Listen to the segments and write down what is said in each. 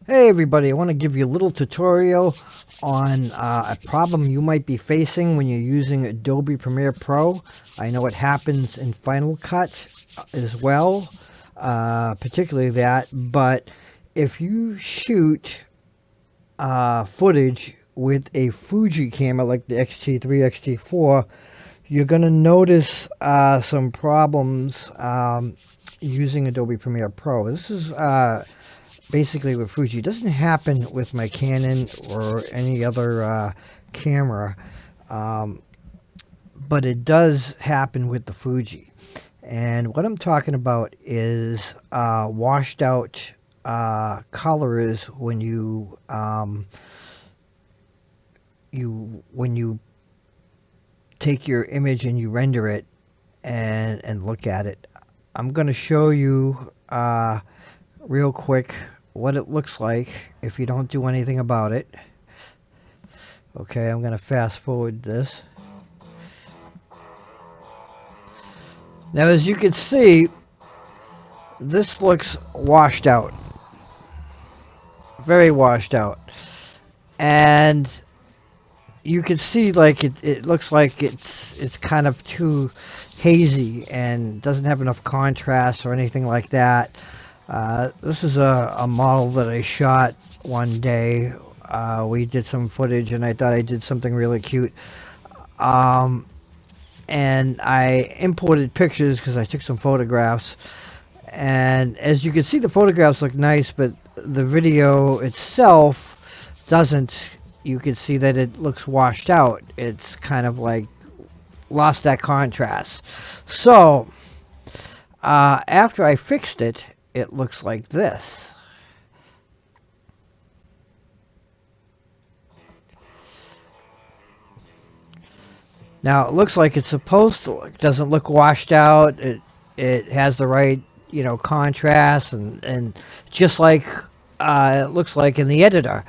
Hey everybody, I want to give you a little tutorial on a problem you might be facing when you're using Adobe Premiere Pro. I know it happens in Final Cut as well, particularly that, but if you shoot footage with a Fuji camera like the X-T3, X-T4, you're going to notice some problems using Adobe Premiere Pro. This is basically with Fuji. It doesn't happen with my Canon or any other camera, but it does happen with the Fuji. And what I'm talking about is washed out colors when you take your image and you render it and look at it. I'm going to show you real quick what it looks like if you don't do anything about it. Okay, I'm going to fast forward this. Now, as you can see, this looks washed out. Very washed out. And you can see like it looks like it's kind of too hazy and doesn't have enough contrast or anything like that. This is a model that I shot one day. We did some footage and I thought I did something really cute. And I imported pictures because I took some photographs. And as you can see, the photographs look nice, but the video itself doesn't. You can see that it looks washed out. It's kind of like lost that contrast. So after I fixed it, it looks like this. Now it looks like it's supposed to look. It doesn't look washed out. It has the right, contrast and just like it looks like in the editor.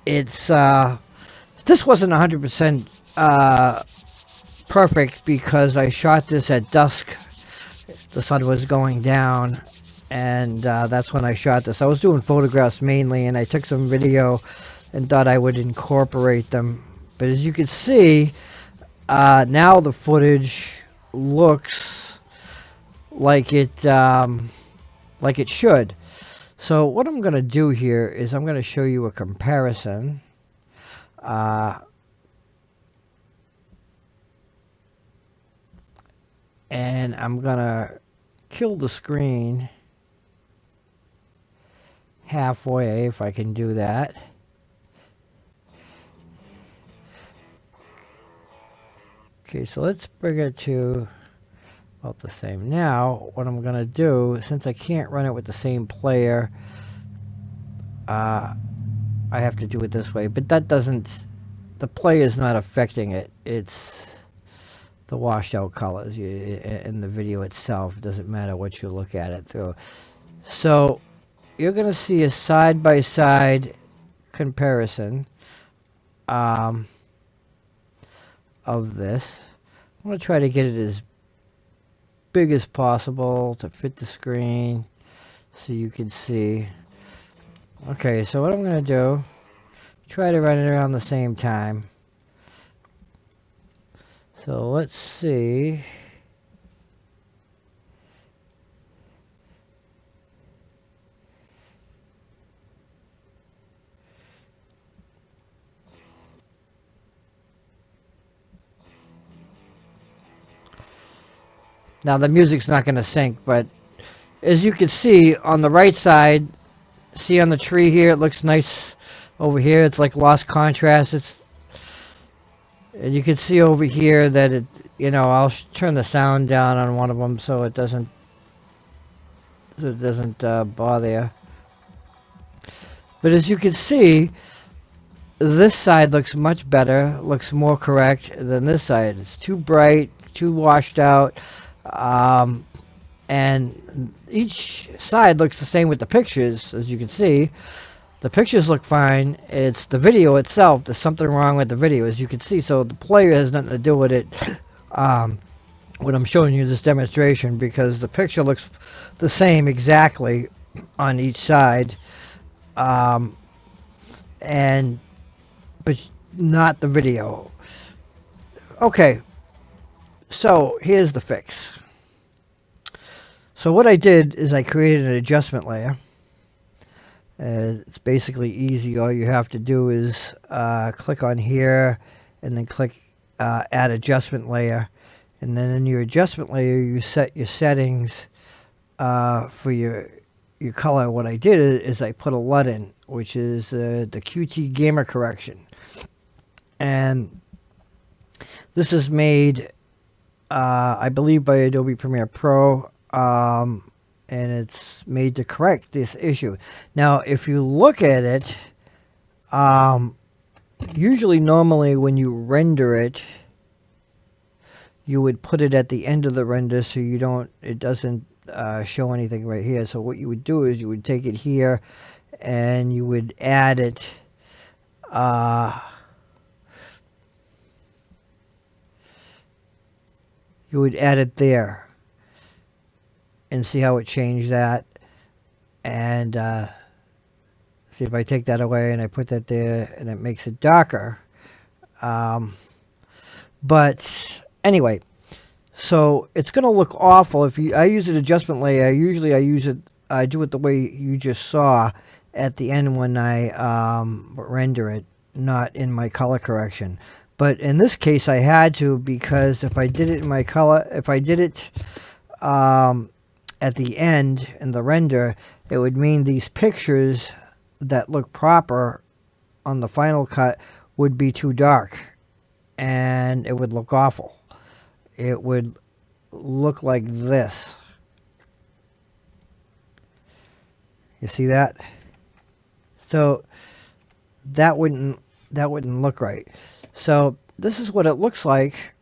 It's this wasn't 100% perfect because I shot this at dusk. The sun was going down, and that's when I shot this. I was doing photographs mainly, and I took some video and thought I would incorporate them. But as you can see, now the footage looks like it should. So what I'm going to do here is I'm going to show you a comparison. And I'm going to kill the screen halfway if I can do that. Okay, so let's bring it to about the same. Now, what I'm going to do, since I can't run it with the same player, I have to do it this way. But that doesn't, the play is not affecting it. It's the washed out colors in the video itself. It doesn't matter what you look at it through. So you're going to see a side-by-side comparison of this. I'm going to try to get it as big as possible to fit the screen so you can see. Okay, so what I'm going to do, try to run it around the same time. So let's see. Now the music's not going to sync, but as you can see on the right side, see on the tree here, it looks nice over here. It's like lost contrast. And you can see over here that it, I'll turn the sound down on one of them so it doesn't bother you. But as you can see, this side looks much better, looks more correct than this side. It's too bright, too washed out. And each side looks the same with the pictures, as you can see. The pictures look fine. It's the video itself. There's something wrong with the video, as you can see. So the player has nothing to do with it when I'm showing you this demonstration, because the picture looks the same exactly on each side, and but not the video. Okay, so here's the fix. So what I did is I created an adjustment layer. It's basically easy. All you have to do is click on here and then click add adjustment layer, and then in your adjustment layer you set your settings for your color. What I did is I put a LUT in, which is the QT gamma correction, and this is made I believe by Adobe Premiere Pro, and it's made to correct this issue. Now if you look at it, usually normally when you render it, you would put it at the end of the render so it doesn't show anything right here. So what you would do is you would take it here and you would add it there and see how it changed that. And see if I take that away and I put that there and it makes it darker. But anyway, so it's going to look awful if I use an adjustment layer. Usually I do it the way you just saw at the end when I render it, not in my color correction. But in this case I had to, because if I did it in my color, if I did it at the end in the render, it would mean these pictures that look proper on the final cut would be too dark and it would look awful. It would look like this. You see that? So that wouldn't look right. So this is what it looks like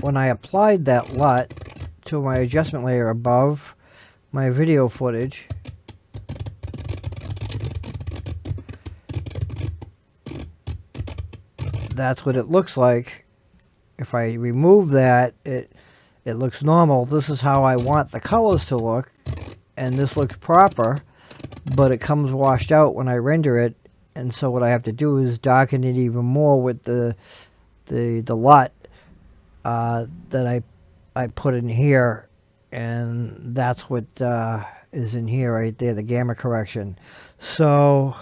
when I applied that LUT to my adjustment layer above my video footage. That's what it looks like. If I remove that, it looks normal. This is how I want the colors to look, and this looks proper, but it comes washed out when I render it. And so what I have to do is darken it even more with the LUT that I put in here, and that's what is in here right there, the gamma correction. So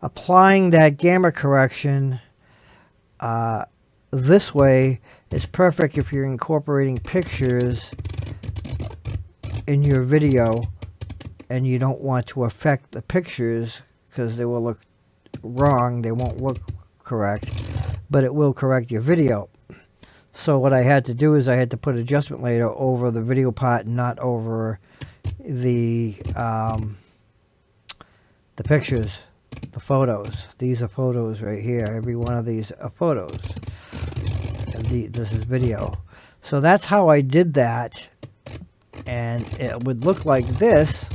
applying that gamma correction this way is perfect if you're incorporating pictures in your video and you don't want to affect the pictures because they will look wrong. They won't look correct, but it will correct your video. So what I had to do is I had to put adjustment layer over the video part, not over the pictures, the photos. These are photos right here. Every one of these are photos. And this is video. So that's how I did that. And it would look like this.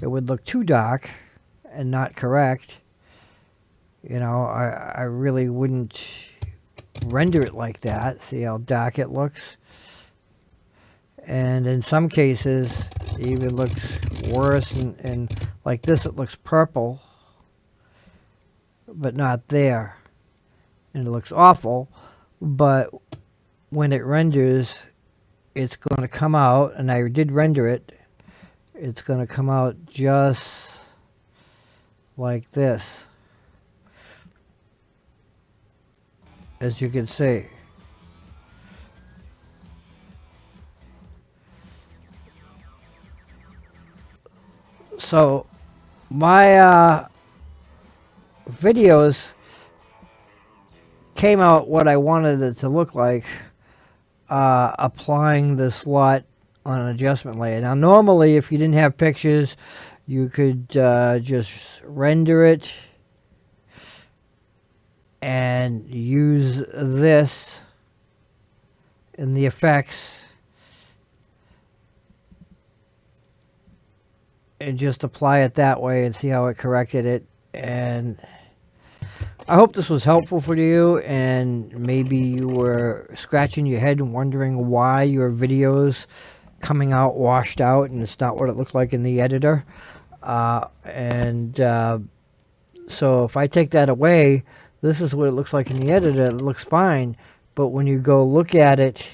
It would look too dark and not correct. You know, I really wouldn't render it like that. See how dark it looks? And in some cases, it even looks worse. And like this, it looks purple, but not there. And it looks awful. But when it renders, it's going to come out, and I did render it, it's going to come out just like this, as you can see. So my videos came out what I wanted it to look like, applying this LUT on an adjustment layer. Now normally if you didn't have pictures, you could just render it and use this in the effects and just apply it that way and see how it corrected it. And I hope this was helpful for you, and maybe you were scratching your head and wondering why your videos coming out washed out, and it's not what it looked like in the editor. So if I take that away, this is what it looks like in the editor. It looks fine, but when you go look at it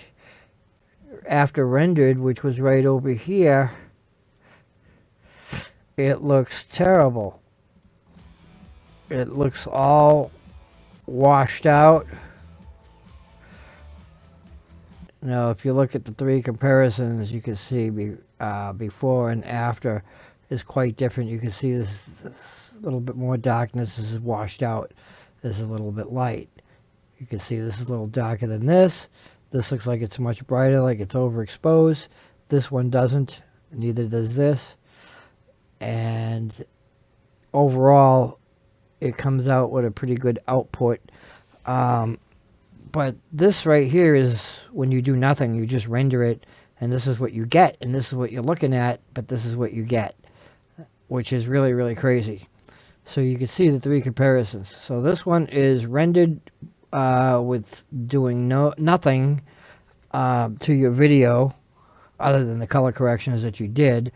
after rendered, which was right over here, it looks terrible. It looks all washed out. Now, if you look at the three comparisons, you can see before and after is quite different. You can see this little bit more darkness. This is washed out. This is a little bit light. You can see this is a little darker than this. This looks like it's much brighter, like it's overexposed. This one doesn't. Neither does this. And overall, it comes out with a pretty good output. But this right here is when you do nothing, you just render it, and this is what you get, and this is what you're looking at, but this is what you get, which is really, really crazy. So you can see the three comparisons. So this one is rendered with doing nothing to your video, other than the color corrections that you did.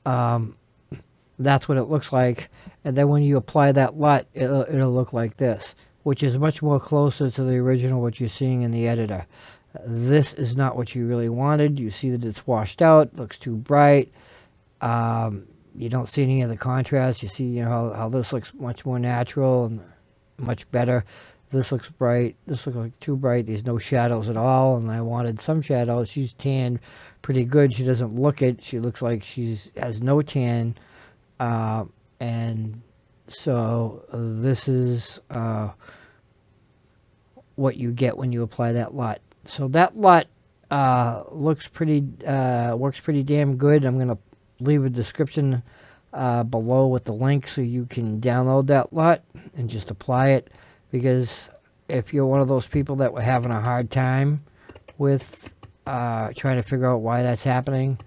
That's what it looks like. And then when you apply that LUT, it'll look like this, which is much more closer to the original, what you're seeing in the editor. This is not what you really wanted. You see that it's washed out, looks too bright. You don't see any of the contrast. You see, how this looks much more natural and much better. This looks bright. This looks like too bright. There's no shadows at all, and I wanted some shadows. She's tanned pretty good. She doesn't look it. She looks like she has no tan. And so this is what you get when you apply that LUT. So that LUT works pretty damn good. I'm going to leave a description below with the link so you can download that LUT and just apply it, because if you're one of those people that were having a hard time with trying to figure out why that's happening,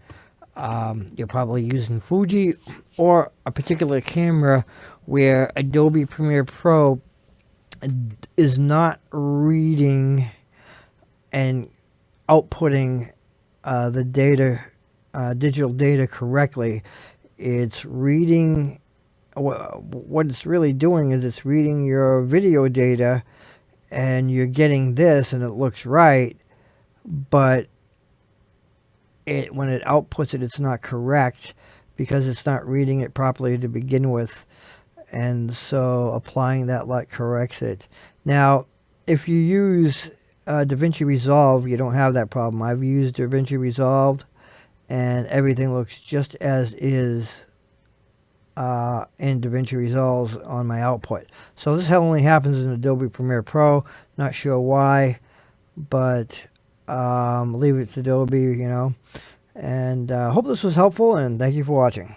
you're probably using Fuji or a particular camera where Adobe Premiere Pro is not reading and outputting the data, digital data correctly. It's reading, what it's really doing is it's reading your video data, and you're getting this and it looks right, but when it outputs it, it's not correct because it's not reading it properly to begin with. And so applying that LUT corrects it. Now, if you use DaVinci Resolve, you don't have that problem. I've used DaVinci Resolve, and everything looks just as is in DaVinci Resolve on my output. So this only happens in Adobe Premiere Pro. Not sure why, but leave it to Adobe, And hope this was helpful, and thank you for watching.